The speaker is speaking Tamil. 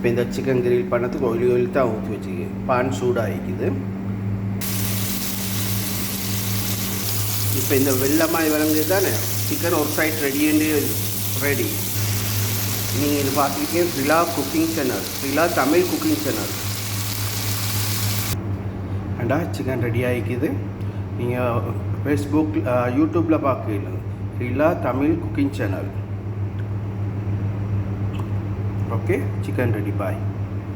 இப்போ இந்த சிக்கன் கிரில் பண்ணதுக்கு ஆயில் தான் ஊற்றி வச்சுக்கு. பான் சூடாகிக்குது. இப்போ இந்த வெள்ளமாய் விளங்கு தானே சிக்கன் ஒரு சைட் ரெடி. நீங்கள் இது பார்த்துருக்கீங்க Rila cooking channel, Rila Tamil cooking channel. அண்டா சிக்கன் ரெடி ஆகிக்குது. நீங்கள் ஃபேஸ்புக் யூடியூப்பில் பார்க்கல, Rila Tamil cooking channel. Okay, chicken ready. பாய்.